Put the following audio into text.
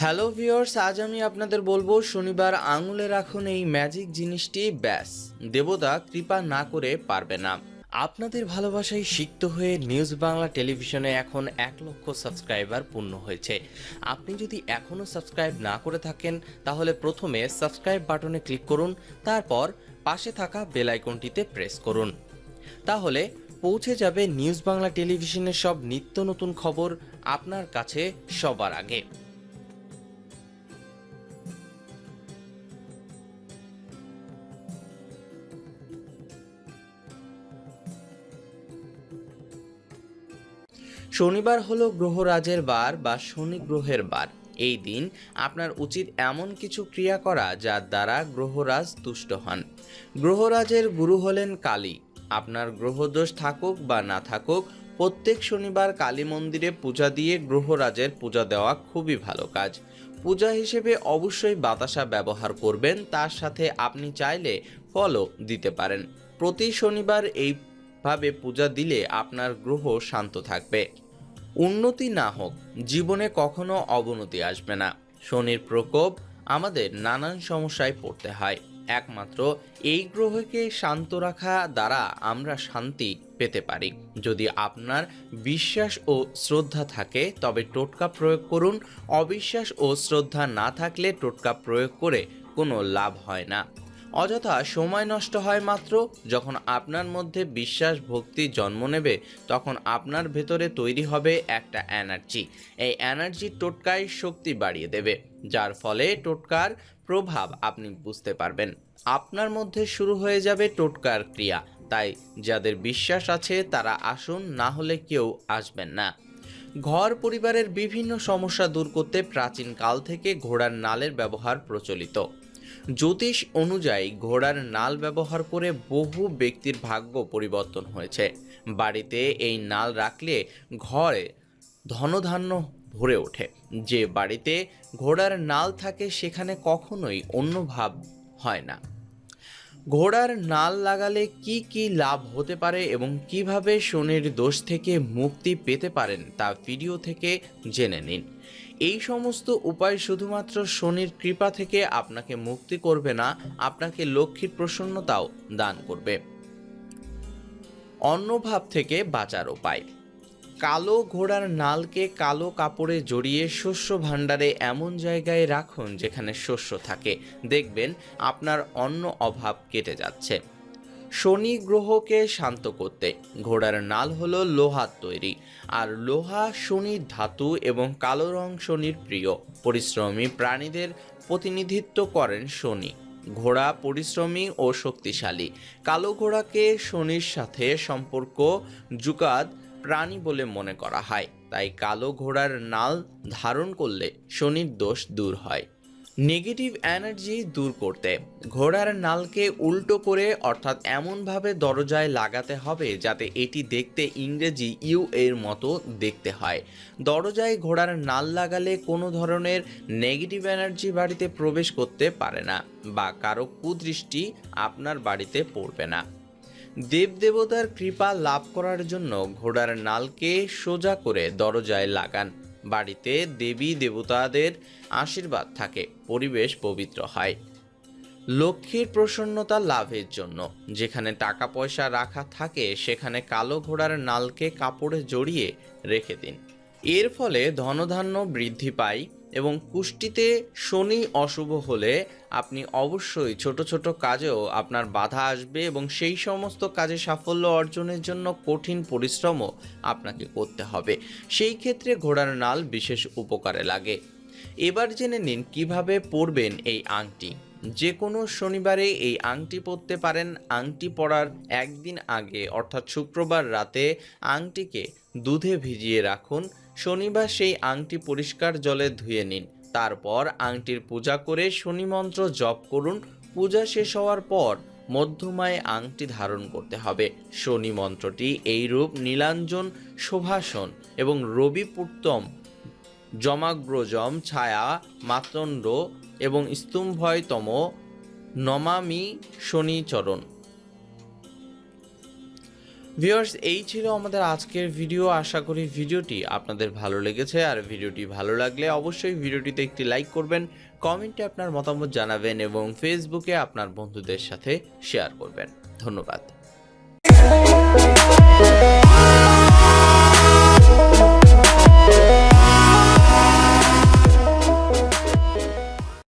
Hello viewers, আজ আমি আপনাদের বলবো শনিবার আঙুলে রাখুন এই ম্যাজিক জিনিসটি, ব্যাস দেবতা কৃপা না করে পারবে না। আপনাদের ভালোবাসায় সিক্ত হয়ে নিউজ বাংলা টেলিভিশনে এখন 1 লক্ষ সাবস্ক্রাইবার পূর্ণ হয়েছে। আপনি যদি এখনও সাবস্ক্রাইব না করে থাকেন তাহলে প্রথমে সাবস্ক্রাইব বাটনে ক্লিক করুন, তারপর পাশে থাকা বেল আইকনটিতে প্রেস করুন। তাহলে পৌঁছে যাবে নিউজ বাংলা টেলিভিশনের সব নিত্য নতুন খবর আপনার কাছে সবার আগে। শনিবার হলো গ্রহরাজের বার বা শনি গ্রহের বার। এই দিন আপনার উচিত এমন কিছু ক্রিয়া করা যার দ্বারা গ্রহরাজ তুষ্ট হন। গ্রহরাজের গুরু হলেন কালী। আপনার গ্রহদোষ থাকুক বা না থাকুক, প্রত্যেক শনিবার কালী মন্দিরে পূজা দিয়ে গ্রহরাজের পূজা দেওয়া খুবই ভালো কাজ। পূজা হিসেবে অবশ্যই বাতাসা ব্যবহার করবেন, তার সাথে আপনি চাইলে ফলও দিতে পারেন। প্রতি শনিবার এইভাবে পূজা দিলে আপনার গ্রহ শান্ত থাকবে। উন্নতি না হোক, জীবনে কখনো অবনতি আসবে না। শনির প্রকোপ আমাদের নানান সমস্যায় পড়তে হয়। একমাত্র এই গ্রহকে শান্ত রাখা দ্বারা আমরা শান্তি পেতে পারি। যদি আপনার বিশ্বাস ও শ্রদ্ধা থাকে তবে টোটকা প্রয়োগ করুন। অবিশ্বাস ও শ্রদ্ধা না থাকলে টোটকা প্রয়োগ করে কোনো লাভ হয় না, অযথা সময় নষ্ট হয় মাত্র। যখন আপনার মধ্যে বিশ্বাস ভক্তি জন্ম নেবে তখন আপনার ভেতরে তৈরি হবে একটা এনার্জি। এই এনার্জি টোটকায় শক্তি বাড়িয়ে দেবে, যার ফলে টোটকার প্রভাব আপনি বুঝতে পারবেন। আপনার মধ্যে শুরু হয়ে যাবে টোটকার ক্রিয়া। তাই যাদের বিশ্বাস আছে তারা আসুন, না হলে কেউ আসবেন না। ঘর পরিবারের বিভিন্ন সমস্যা দূর করতে প্রাচীন কাল থেকে ঘোড়ার নালের ব্যবহার প্রচলিত। জ্যোতিষ অনুযায়ী ঘোড়ার নাল ব্যবহার করে বহু ব্যক্তির ভাগ্য পরিবর্তন হয়েছে। বাড়িতে এই নাল রাখলে ঘরে ধনধান্য ভরে ওঠে। যে বাড়িতে ঘোড়ার নাল থাকে সেখানে কখনোই অন্য ভাব হয় না। ঘোড়ার নাল লাগালে কি কি লাভ হতে পারে এবং কিভাবে শনির দোষ থেকে মুক্তি পেতে পারেন তা ভিডিও থেকে জেনে নিন। এই সমস্ত উপায় শুধুমাত্র শনির কৃপা থেকে আপনাকে মুক্তি করবে না, আপনাকে লক্ষ্মীর প্রসন্নতাও দান করবে। অন্নভাব থেকে বাঁচার উপায়। কালো ঘোড়ার নালকে কালো কাপড়ে জড়িয়ে শস্য ভাণ্ডারে এমন জায়গায় রাখুন যেখানে শস্য থাকে। দেখবেন আপনার অন্ন অভাব কেটে যাচ্ছে। শনি গ্রহকে শান্ত করতে ঘোড়ার নাল হলো লোহার তৈরি, আর লোহা শনির ধাতু এবং কালো রং শনির প্রিয়। পরিশ্রমী প্রাণীদের প্রতিনিধিত্ব করেন শনি। ঘোড়া পরিশ্রমী ও শক্তিশালী। কালো ঘোড়াকে শনির সাথে সম্পর্ক যুগাদ প্রাণী বলে মনে করা হয়। তাই কালো ঘোড়ার নাল ধারণ করলে শনির দোষ দূর হয়। নেগেটিভ এনার্জি দূর করতে ঘোড়ার নালকে উল্টো করে অর্থাৎ এমনভাবে দরজায় লাগাতে হবে যাতে এটি দেখতে ইংরেজি ইউ এর মতো দেখতে হয়। দরজায় ঘোড়ার নাল লাগালে কোনো ধরনের নেগেটিভ এনার্জি বাড়িতে প্রবেশ করতে পারে না বা কারো কুদৃষ্টি আপনার বাড়িতে পড়বে না। দেবদেবতার কৃপা লাভ করার জন্য ঘোড়ার নালকে সোজা করে দরজায় লাগান। বাড়িতে দেবী দেবতাদের আশীর্বাদ থাকে, পরিবেশ পবিত্র হয়। লক্ষ্মীর প্রসন্নতা লাভের জন্য যেখানে টাকা পয়সা রাখা থাকে সেখানে কালো ঘোড়ার নালকে কাপড়ে জড়িয়ে রেখে দিন। এর ফলে ধনধান্য বৃদ্ধি পায় এবং কুষ্টিতে শনি অশুভ হলে আপনি অবশ্যই ছোট ছোট কাজেও আপনার বাধা আসবে এবং সেই সমস্ত কাজে সাফল্য অর্জনের জন্য কঠিন পরিশ্রমও আপনাকে করতে হবে। সেই ক্ষেত্রে ঘোড়ার নাল বিশেষ উপকারে লাগে। এবার জেনে নিন কিভাবে পরবেন এই আংটি। যে কোনো শনিবারে এই আংটি পরতে পারেন। আংটি পরার একদিন আগে অর্থাৎ শুক্রবার রাতে আংটিকে দুধে ভিজিয়ে রাখুন। শনিবার সেই আংটি পরিষ্কার জলে ধুয়ে নিন। তারপর আংটির পূজা করে শনি মন্ত্র জপ করুন। পূজা শেষ হওয়ার পর মধ্যমায় আংটি ধারণ করতে হবে। শনি মন্ত্রটি এইরূপ: নীলাঞ্জন শোভাসন এবং রবিপুত্তম যমাগ্রজম ছায়া মাতণ্ড এবং স্তম্ভয়তম নমামি শনিচরণ। ভিউয়ার্স, এই ছিল আমাদের আজকের ভিডিও। আশা করি ভিডিওটি আপনাদের ভালো লেগেছে। আর ভিডিওটি ভালো লাগলে অবশ্যই ভিডিওটিতে একটি লাইক করবেন, কমেন্টে আপনার মতামত জানাবেন এবং ফেসবুকে আপনার বন্ধুদের সাথে শেয়ার করবেন। ধন্যবাদ।